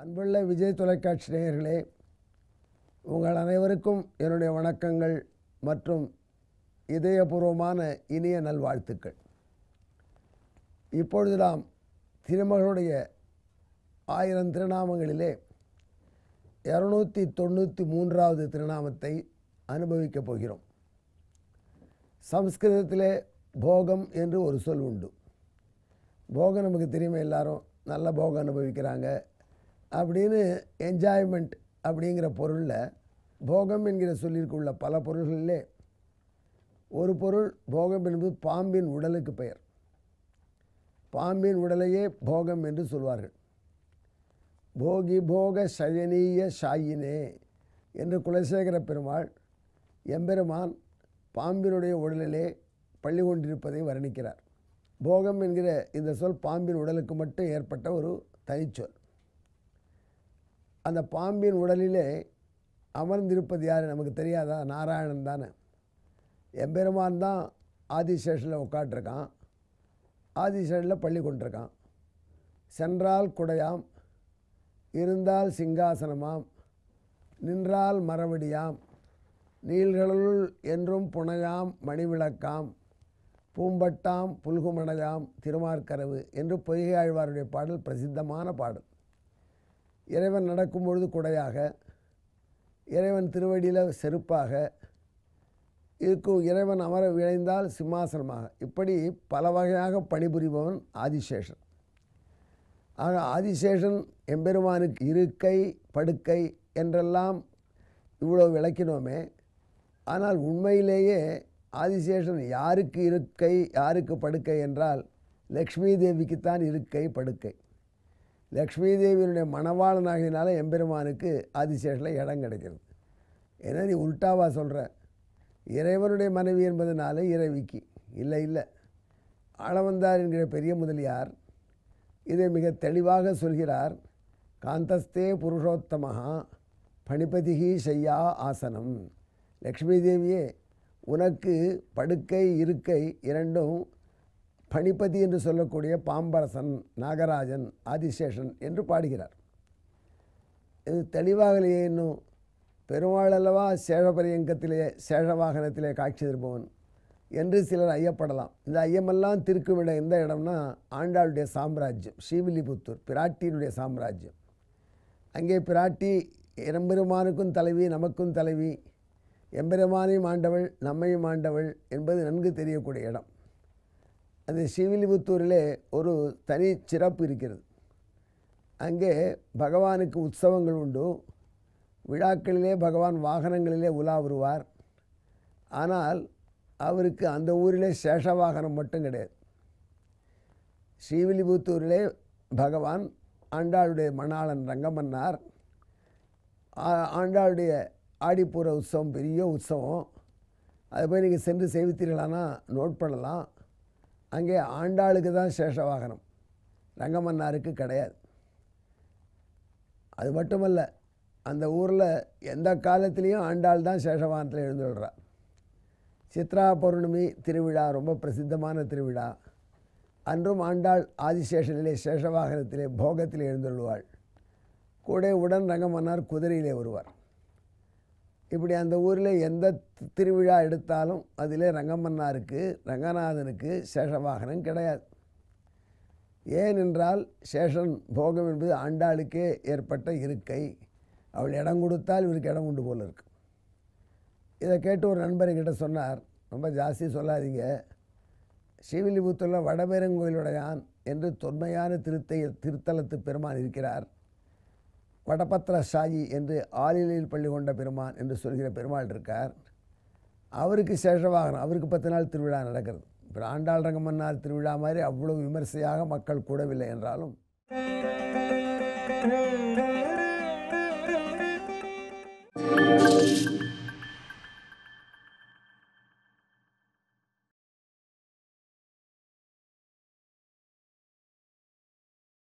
அன்புள்ள விஜய் தொலைக்காட்சி நேயர்களே, உங்கள் அனைவருக்கும் என்னுடைய வணக்கங்கள் மற்றும் இதயபூர்வமான இனிய நல்வாழ்த்துக்கள். இப்பொழுது நாம் திருமகளுடைய 1000 திருநாமங்களிலே 293வது திருநாமத்தை அனுபவிக்கப் போகிறோம். சம்ஸ்கிருதத்திலே போகம் என்று ஒரு சொல் உண்டு. போகம் நமக்கு தெரியுமா, எல்லாரும் நல்ல போகம் அனுபவிக்கிறாங்க அப்படின்னு, என்ஜாய்மெண்ட் அப்படிங்கிற பொருளில் போகம் என்கிற சொல்லிற்கு உள்ள பல பொருள்களிலே ஒரு பொருள் போகம் என்பது பாம்பின் உடலுக்கு பெயர். பாம்பின் உடலையே போகம் என்று சொல்வார்கள். போகி போக சயனீய ஷாயினே என்று குலசேகர பெருமாள் எம்பெருமான் பாம்பினுடைய உடலிலே பள்ளி கொண்டிருப்பதை வர்ணிக்கிறார். போகம் என்கிற இந்த சொல் பாம்பின் உடலுக்கு மட்டும் ஏற்பட்ட ஒரு தனிச்சொல். அந்த பாம்பின் உடலிலே அமர்ந்திருப்பது யார் நமக்கு தெரியாதா? நாராயணன் தானே. எம்பெருமான் தான் ஆதிசேஷனில் உட்காண்டிருக்கான், ஆதிசேஷனில் பள்ளி கொண்டிருக்கான். சென்றால் குடையாம், இருந்தால் சிங்காசனமாம், நின்றால் மரவடியாம், நீள்களுள் என்றும் புனையாம் மணிவிளக்காம், பூம்பட்டாம் புல்குமணையாம் திருமார்கரவு என்று பொய்கை ஆழ்வாருடைய பாடல் பிரசித்தமான பாடல். இறைவன் நடக்கும் பொழுது குடையாக, இறைவன் திருவடியில் செருப்பாக இருக்கும், இறைவன் அமர விழைந்தால் சிம்மாசனமாக, இப்படி பல வகையாக பணிபுரிபவன் ஆதிசேஷன். ஆக ஆதிசேஷன் எம்பெருமானுக்கு இருக்கை படுக்கை என்றெல்லாம் இவ்வளோ விளக்கினோமே, ஆனால் உண்மையிலேயே ஆதிசேஷன் யாருக்கு இருக்கை யாருக்கு படுக்கை என்றால் லக்ஷ்மி தேவிக்குத்தான் இருக்கை படுக்கை. லக்ஷ்மி தேவியினுடைய மணவாளனாகினால எம்பெருமானுக்கு ஆதிசேஷனில் இடம் கிடைக்கிறது. ஏன்னா நீ உல்டாவா சொல்கிற, இறைவனுடைய மனைவி என்பதனால இறைவிக்கு இல்லை. ஆளவந்தார் என்கிற பெரிய முதலியார் இதை மிக தெளிவாக சொல்கிறார். காந்தஸ்தே புருஷோத்தமஹா பணிபதிகி ஷையா ஆசனம். லக்ஷ்மி தேவியே, உனக்கு படுக்கை இருக்கை இரண்டும் பணிபதி என்று சொல்லக்கூடிய பாம்பரசன் நாகராஜன் ஆதிசேஷன் என்று பாடுகிறார். இது தெளிவாகலையே இன்னும். பெருமாள் அல்லவா சேஷபரியங்கத்திலே சேஷவாகனத்திலே காட்சி தருபவன் என்று சிலர் ஐயப்படலாம். இந்த ஐயமெல்லாம் திருக்கும் இடம் எந்த இடம்னா ஆண்டாளுடைய சாம்ராஜ்யம், ஸ்ரீவில்லிபுத்தூர் பிராட்டியினுடைய சாம்ராஜ்யம். அங்கே பிராட்டி எம்பெருமானுக்கும் தலைவி நமக்கும் தலைவி, எம்பெருமானையும் ஆண்டவள் நம்மையும் ஆண்டவள் என்பது நன்கு தெரியக்கூடிய இடம். அந்த ஸ்ரீவில்லிபுத்தூரிலே ஒரு தனி சிறப்பு இருக்கிறது. அங்கே பகவானுக்கு உற்சவங்கள் உண்டு. விழாக்களிலே பகவான் வாகனங்களிலே உலா வருவார். ஆனால் அவருக்கு அந்த ஊரிலே சேஷ வாகனம் மட்டும் கிடையாது. ஸ்ரீவில்லிபுத்தூரிலே பகவான் ஆண்டாளுடைய மணாளன் ரங்கமன்னார், ஆண்டாளுடைய ஆடிப்பூர உற்சவம் பெரிய உற்சவம். அது போய் நீங்கள் சென்று சேவித்தீர்களானா நோட் பண்ணலாம். அங்கே ஆண்டாளுக்கு தான் சேஷ வாகனம், ரங்கமன்னாருக்கு கிடையாது. அது மட்டுமல்ல, அந்த ஊரில் எந்த காலத்திலையும் ஆண்டாள் தான் சேஷவாகனத்தில் எழுந்துள்ளார். சித்ரா பௌர்ணமி திருவிழா ரொம்ப பிரசித்தமான திருவிழா. அன்றும் ஆண்டாள் ஆதிசேஷனிலே சேஷவாகனத்திலே போகத்தில் எழுந்துள்ளாள். கூட உடன் ரங்கமன்னார் குதிரையிலே வருவார். இப்படி அந்த ஊரில் எந்த திருவிழா எடுத்தாலும் அதிலே ரங்கமன்னாருக்கு ரங்கநாதனுக்கு சேஷவாகனம் கிடையாது. ஏனென்றால் சேஷன் போகம் என்பது ஆண்டாளுக்கே ஏற்பட்ட இருக்கை. அவள் இடம் கொடுத்தால் இவருக்கு இடம் உண்டு போல இருக்கு. இதை கேட்டு ஒரு நண்பர் என்கிட்ட சொன்னார், ரொம்ப ஜாஸ்தி சொல்லாதீங்க, ஸ்ரீவில்லிபுத்தூரில் வடபெருங்கோயிலுடையான் என்று தொன்மையான திருத்தலத்து பெருமான் இருக்கிறார். வடபத்திர சாயி என்று ஆலிலையில் பள்ளி கொண்ட பெருமான் என்று சொல்கிற பெருமாள் இருக்கார். அவருக்கு சேஷவாகனம், அவருக்கு 10 நாள் திருவிழா நடக்கிறது. இப்போ ஆண்டாள் ரங்கமன்னார் திருவிழா மாதிரி அவ்வளோ விமர்சையாக மக்கள் கூடவில்லை என்றாலும்